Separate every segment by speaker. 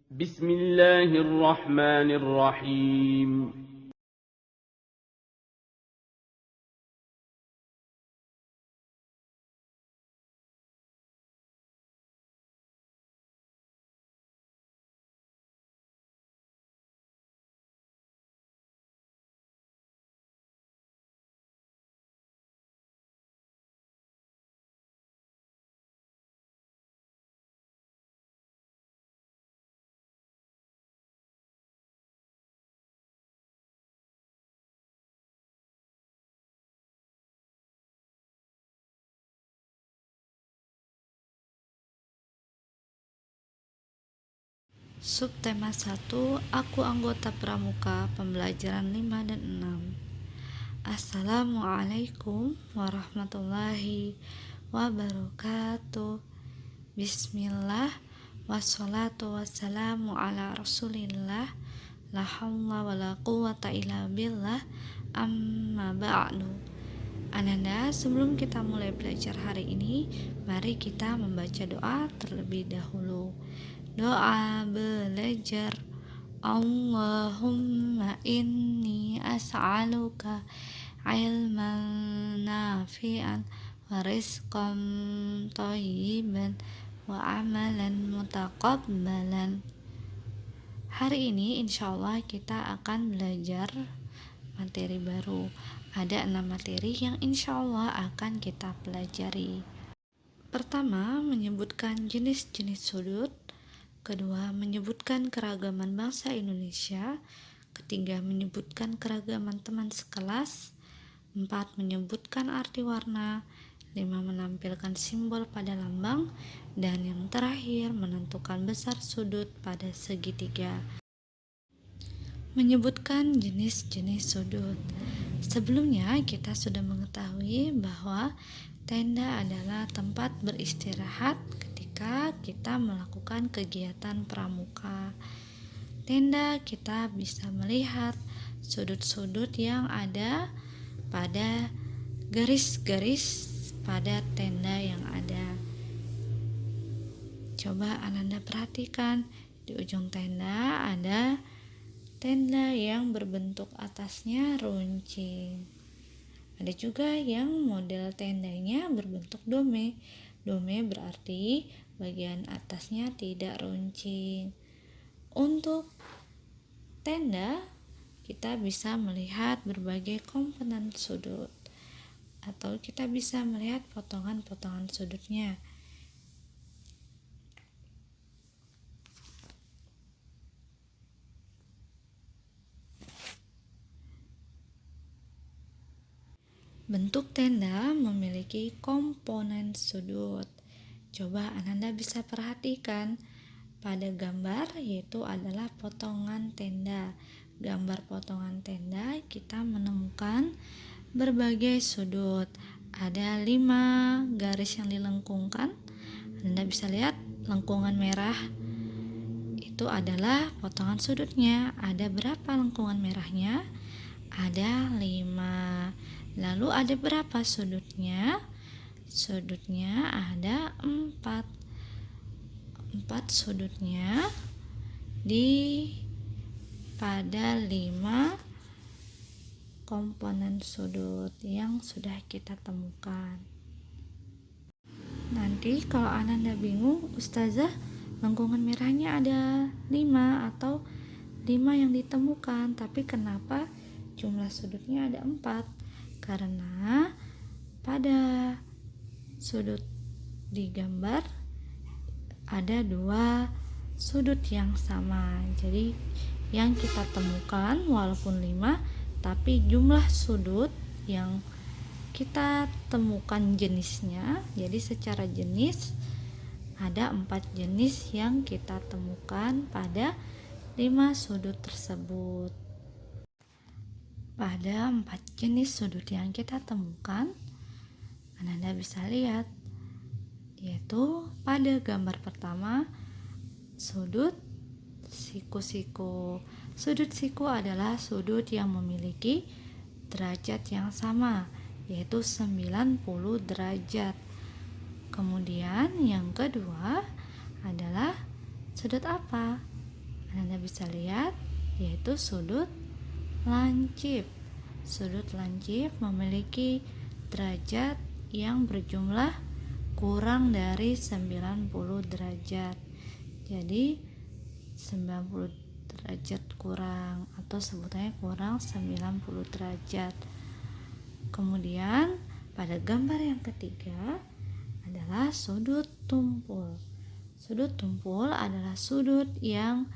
Speaker 1: بسم الله الرحمن الرحيم.
Speaker 2: Subtema 1, Aku anggota pramuka, pembelajaran 5 dan 6. Assalamualaikum warahmatullahi wabarakatuh. Bismillah, wassalatu wassalamu ala rasulillah, la hawla wa la quwata illa billah, amma ba'du. Ananda, sebelum kita mulai belajar hari ini, mari kita membaca doa terlebih dahulu. Doa belajar. Allahumma inni as'aluka ilman nafi'an wa rizqan thayyiban wa amalan mutaqabbalan. Hari ini insyaallah kita akan belajar materi baru. Ada 6 materi yang insyaallah akan kita pelajari. Pertama, menyebutkan jenis-jenis sudut. Kedua, menyebutkan keragaman bangsa Indonesia. Ketiga, menyebutkan keragaman teman sekelas. 4, menyebutkan arti warna. 5, menampilkan simbol pada lambang. Dan yang terakhir, menentukan besar sudut pada segitiga. Menyebutkan jenis-jenis sudut. Sebelumnya kita sudah mengetahui bahwa tenda adalah tempat beristirahat ketika kita melakukan kegiatan pramuka. Tenda kita bisa melihat sudut-sudut yang ada pada garis-garis pada tenda yang ada. Coba Ananda perhatikan, di ujung tenda ada tenda yang berbentuk atasnya runcing. Ada juga yang model tendanya berbentuk dome. Dome berarti bagian atasnya tidak runcing. Untuk tenda, kita bisa melihat berbagai komponen sudut, atau kita bisa melihat potongan-potongan sudutnya. Bentuk tenda memiliki komponen sudut. Coba Ananda bisa perhatikan pada gambar, yaitu adalah potongan tenda. Gambar potongan tenda kita menemukan berbagai sudut. Ada 5 garis yang dilengkungkan. Anda bisa lihat lengkungan merah itu adalah potongan sudutnya. Ada berapa lengkungan merahnya? Ada 5. Lalu ada berapa sudutnya? Sudutnya ada 4. 4 sudutnya pada 5 komponen sudut yang sudah kita temukan. Nanti kalau Ananda bingung, Ustazah, lengkungan merahnya ada 5 atau 5 yang ditemukan, tapi kenapa jumlah sudutnya ada 4? Karena pada sudut di gambar ada 2 sudut yang sama. Jadi yang kita temukan walaupun 5, tapi jumlah sudut yang kita temukan jenisnya, jadi secara jenis ada 4 jenis yang kita temukan pada 5 sudut tersebut. Pada 4 jenis sudut yang kita temukan, Anda bisa lihat, yaitu pada gambar pertama, sudut siku-siku. Sudut siku adalah sudut yang memiliki derajat yang sama, yaitu 90 derajat. Kemudian yang kedua adalah sudut apa? Anda bisa lihat, yaitu sudut lancip. Sudut lancip memiliki derajat yang berjumlah kurang dari 90 derajat. Jadi 90 derajat kurang, atau sebutannya kurang 90 derajat. Kemudian pada gambar yang ketiga adalah sudut tumpul. Sudut tumpul adalah sudut yang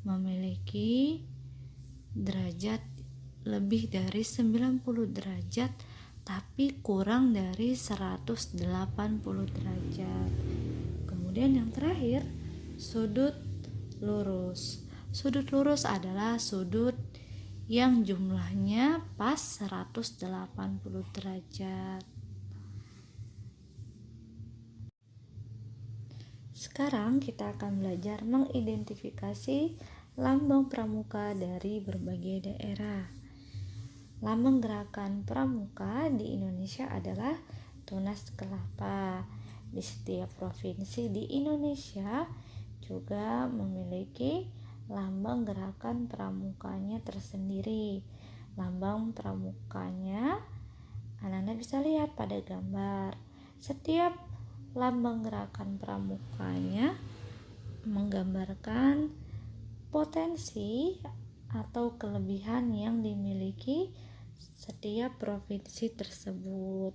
Speaker 2: memiliki derajat lebih dari 90 derajat tapi kurang dari 180 derajat. Kemudian yang terakhir, sudut lurus. Sudut lurus adalah sudut yang jumlahnya pas 180 derajat. Sekarang kita akan belajar mengidentifikasi lambang pramuka dari berbagai daerah. Lambang gerakan pramuka di Indonesia adalah tunas kelapa. Di setiap provinsi di Indonesia juga memiliki lambang gerakan pramukanya tersendiri. Lambang pramukanya Anda bisa lihat pada gambar. Setiap lambang gerakan pramukanya menggambarkan potensi atau kelebihan yang dimiliki setiap provinsi tersebut.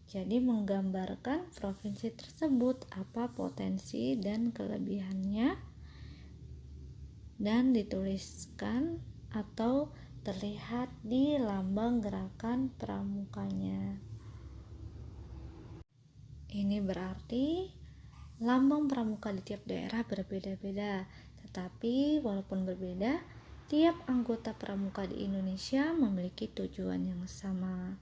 Speaker 2: Jadi menggambarkan provinsi tersebut apa potensi dan kelebihannya, dan dituliskan atau terlihat di lambang gerakan pramukanya. Ini berarti lambang pramuka di tiap daerah berbeda-beda, tetapi walaupun berbeda, tiap anggota pramuka di Indonesia memiliki tujuan yang sama.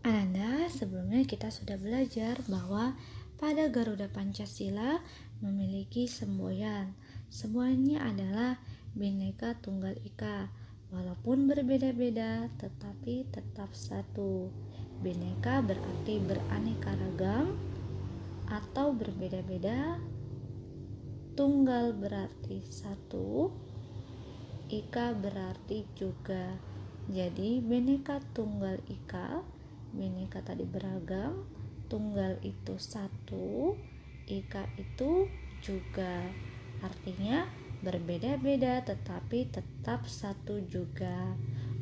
Speaker 2: Ananda, sebelumnya kita sudah belajar bahwa pada Garuda Pancasila memiliki semboyan. Semboyannya adalah Bhinneka Tunggal Ika. Walaupun berbeda-beda, tetapi tetap satu. Bhinneka berarti beraneka ragam atau berbeda-beda. Tunggal berarti satu. Ika berarti juga. Jadi Bhinneka Tunggal Ika, Bhinneka tadi beragam, tunggal itu satu, ika itu juga. Artinya berbeda-beda tetapi tetap satu juga.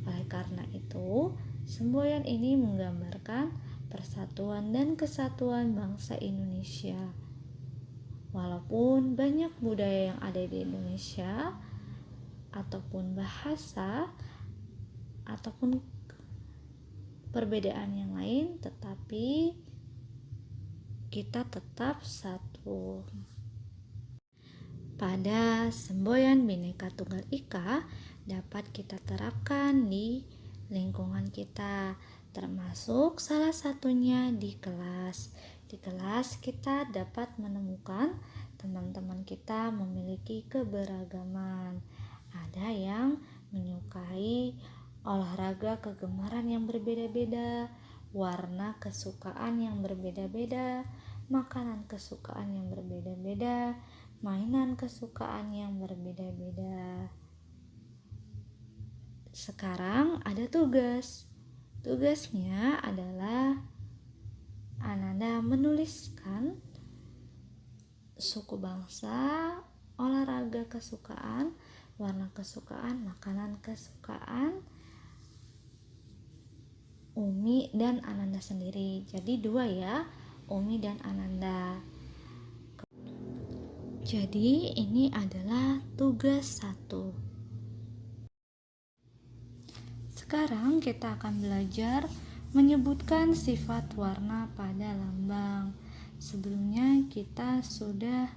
Speaker 2: Oleh karena itu, semboyan ini menggambarkan persatuan dan kesatuan bangsa Indonesia. Walaupun banyak budaya yang ada di Indonesia, ataupun bahasa, ataupun perbedaan yang lain, tetapi kita tetap satu. Pada semboyan Bhinneka Tunggal Ika dapat kita terapkan di lingkungan kita, termasuk salah satunya di kelas. Di kelas kita dapat menemukan teman-teman kita memiliki keberagaman. Ada yang menyukai olahraga kegemaran yang berbeda-beda, warna kesukaan yang berbeda-beda, makanan kesukaan yang berbeda-beda, mainan kesukaan yang berbeda-beda. Sekarang ada tugas. Tugasnya adalah Ananda menuliskan suku bangsa, olahraga kesukaan, warna kesukaan, makanan kesukaan Umi dan Ananda sendiri. Jadi dua ya, Umi dan Ananda. Jadi ini adalah tugas 1. Sekarang kita akan belajar menyebutkan sifat warna pada lambang. Sebelumnya kita sudah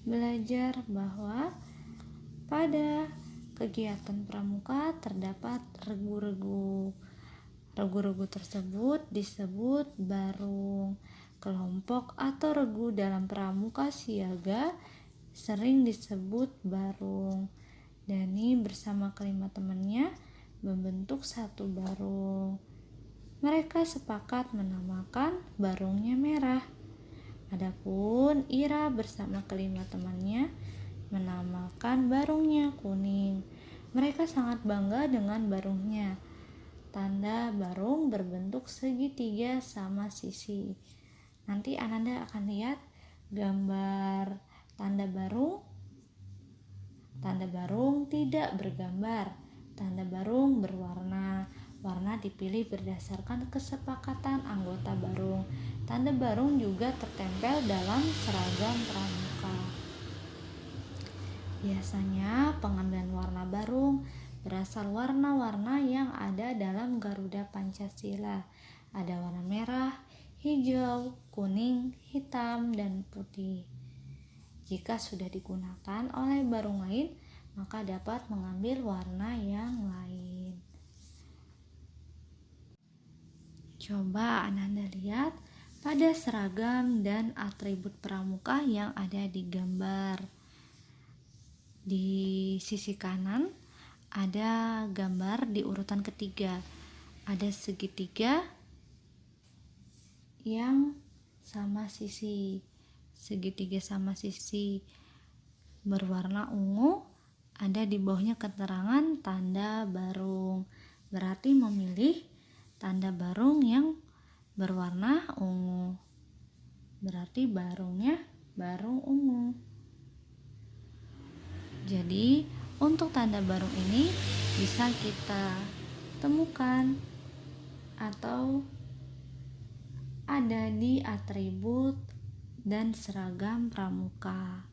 Speaker 2: belajar bahwa pada kegiatan pramuka terdapat regu-regu. Regu-regu tersebut disebut barung. Kelompok atau regu dalam pramuka siaga sering disebut barung. Dani bersama kelima temannya membentuk satu barung. Mereka sepakat menamakan barungnya merah. Adapun Ira bersama kelima temannya menamakan dinamakan barungnya kuning. Mereka sangat bangga dengan barungnya. Tanda barung berbentuk segitiga sama sisi. Nanti Ananda akan lihat gambar tanda barung. Tanda barung tidak bergambar. Tanda barung berwarna. Warna dipilih berdasarkan kesepakatan anggota barung. Tanda barung juga tertempel dalam seragam pramuka. Biasanya pengambilan warna barung berasal warna-warna yang ada dalam Garuda Pancasila. Ada warna merah, hijau, kuning, hitam, dan putih. Jika sudah digunakan oleh barung lain, maka dapat mengambil warna yang lain. Coba Ananda lihat pada seragam dan atribut pramuka yang ada di gambar. Di sisi kanan ada gambar di urutan ketiga. Ada segitiga yang sama sisi. Segitiga sama sisi berwarna ungu. Ada di bawahnya keterangan tanda barung. Berarti memilih tanda barung yang berwarna ungu. Berarti barungnya barung ungu. Jadi untuk tanda barung ini bisa kita temukan atau ada di atribut dan seragam pramuka.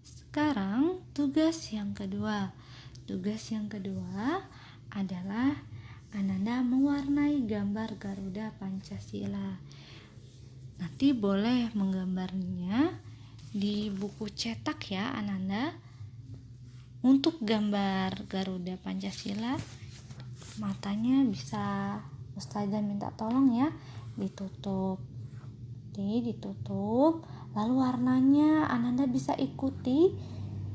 Speaker 2: Sekarang tugas yang kedua. Tugas yang kedua adalah Ananda mewarnai gambar Garuda Pancasila. Nanti boleh menggambarnya di buku cetak ya Ananda. Untuk gambar Garuda Pancasila, matanya bisa Ustazah minta tolong ya ditutup. Ditutup. Lalu warnanya Ananda bisa ikuti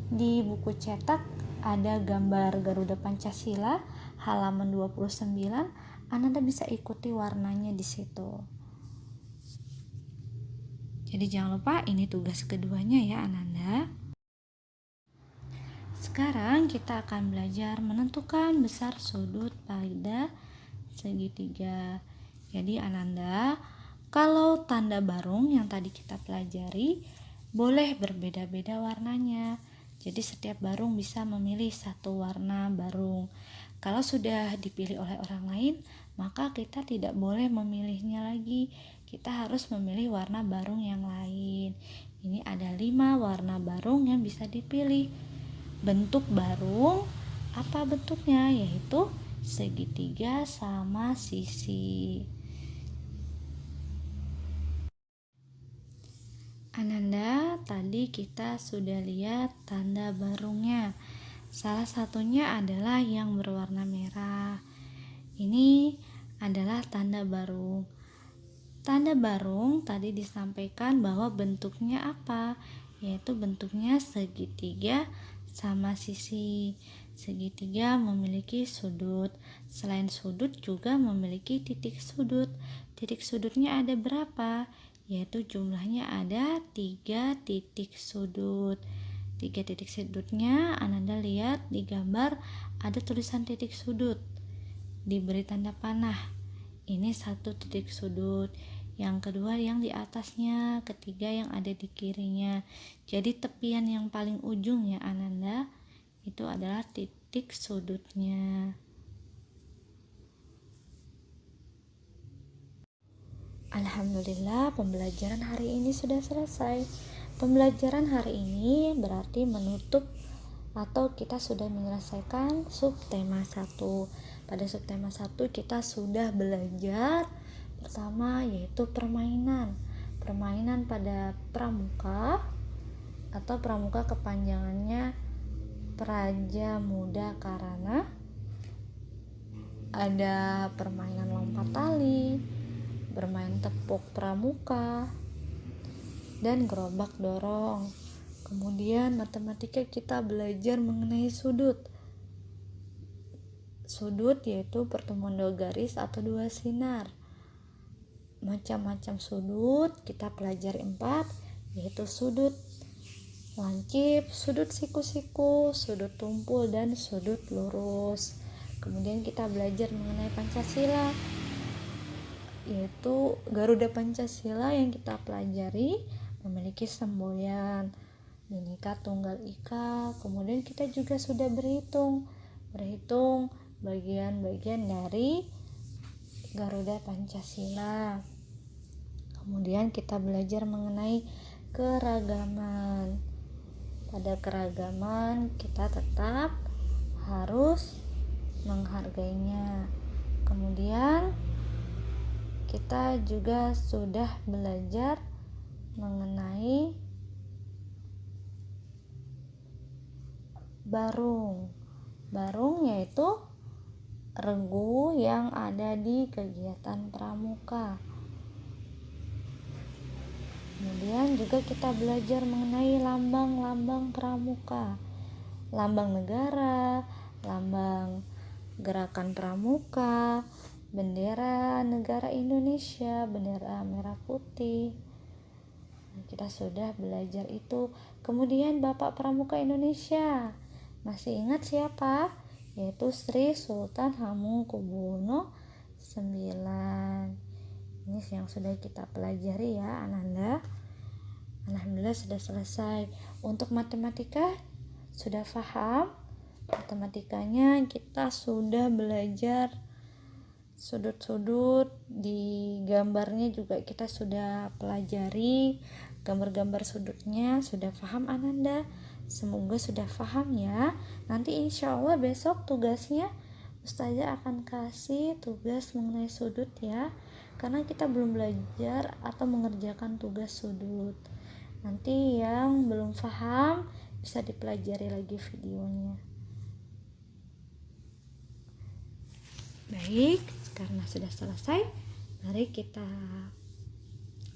Speaker 2: di buku cetak, ada gambar Garuda Pancasila halaman 29. Ananda bisa ikuti warnanya di situ. Jadi jangan lupa ini tugas keduanya ya Ananda. Sekarang kita akan belajar menentukan besar sudut pada segitiga. Jadi Ananda, kalau tanda barung yang tadi kita pelajari boleh berbeda-beda warnanya. Jadi setiap barung bisa memilih satu warna barung. Kalau sudah dipilih oleh orang lain, maka kita tidak boleh memilihnya lagi. Kita harus memilih warna barung yang lain. Ini ada 5 warna barung yang bisa dipilih. Bentuk barung, apa bentuknya? Yaitu segitiga sama sisi. Ananda, tadi kita sudah lihat tanda barungnya. Salah satunya adalah yang berwarna merah. Ini adalah tanda barung. Tanda barung tadi disampaikan bahwa bentuknya apa? Yaitu bentuknya segitiga sama sisi. Segitiga memiliki sudut. Selain sudut juga memiliki titik sudut. Titik sudutnya ada berapa? Yaitu jumlahnya ada 3 titik sudut. 3 titik sudutnya Ananda lihat di gambar ada tulisan titik sudut. Diberi tanda panah. Ini 1 titik sudut. Yang kedua yang di atasnya, ketiga yang ada di kirinya. Jadi tepian yang paling ujung ya Ananda, itu adalah titik sudutnya. Alhamdulillah, pembelajaran hari ini sudah selesai. Pembelajaran hari ini berarti menutup atau kita sudah menyelesaikan subtema 1. Pada subtema 1 kita sudah belajar pertama yaitu permainan pada pramuka atau pramuka kepanjangannya Praja Muda Karana. Ada permainan lompat tali, bermain tepuk pramuka, dan gerobak dorong. Kemudian matematika kita belajar mengenai sudut yaitu pertemuan 2 garis atau 2 sinar. Macam-macam sudut kita pelajari 4, yaitu sudut lancip, sudut siku-siku, sudut tumpul, dan sudut lurus. Kemudian kita belajar mengenai Pancasila, yaitu Garuda Pancasila yang kita pelajari memiliki semboyan Bhinneka Tunggal Ika. Kemudian kita juga sudah berhitung bagian-bagian dari Garuda Pancasila. Kemudian kita belajar mengenai keragaman. Pada keragaman kita tetap harus menghargainya. Kemudian kita juga sudah belajar mengenai barung. Barung yaitu regu yang ada di kegiatan pramuka. Kemudian juga kita belajar mengenai lambang-lambang pramuka, lambang negara, lambang gerakan pramuka, bendera negara Indonesia, bendera merah putih. Kita sudah belajar itu. Kemudian Bapak Pramuka Indonesia, masih ingat siapa? Yaitu Sri Sultan Hamengkubuwono IX. Ini yang sudah kita pelajari ya Ananda. Alhamdulillah sudah selesai. Untuk matematika sudah paham? Matematikanya kita sudah belajar sudut-sudut, di gambarnya juga kita sudah pelajari gambar-gambar sudutnya. Sudah paham Ananda? Semoga sudah paham ya. Nanti insya Allah besok tugasnya Ustazah akan kasih tugas mengenai sudut ya, karena kita belum belajar atau mengerjakan tugas sudut. Nanti yang belum paham bisa dipelajari lagi videonya. Baik, karena sudah selesai, mari kita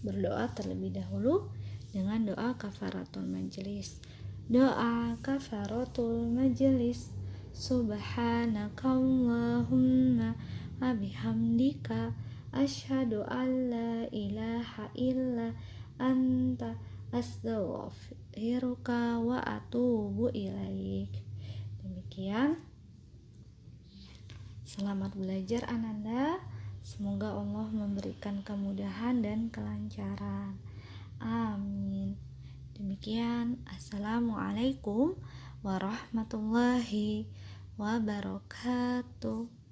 Speaker 2: berdoa terlebih dahulu dengan doa kafaratul majelis. Doa kafaratul majelis. Subhanakallahumma wa bihamdika asyhadu an la ilaha illa anta astaghfiruka wa atubu ilaik. Demikian. Selamat belajar Ananda. Semoga Allah memberikan kemudahan dan kelancaran. Amin. Demikian. Assalamualaikum warahmatullahi wabarakatuh.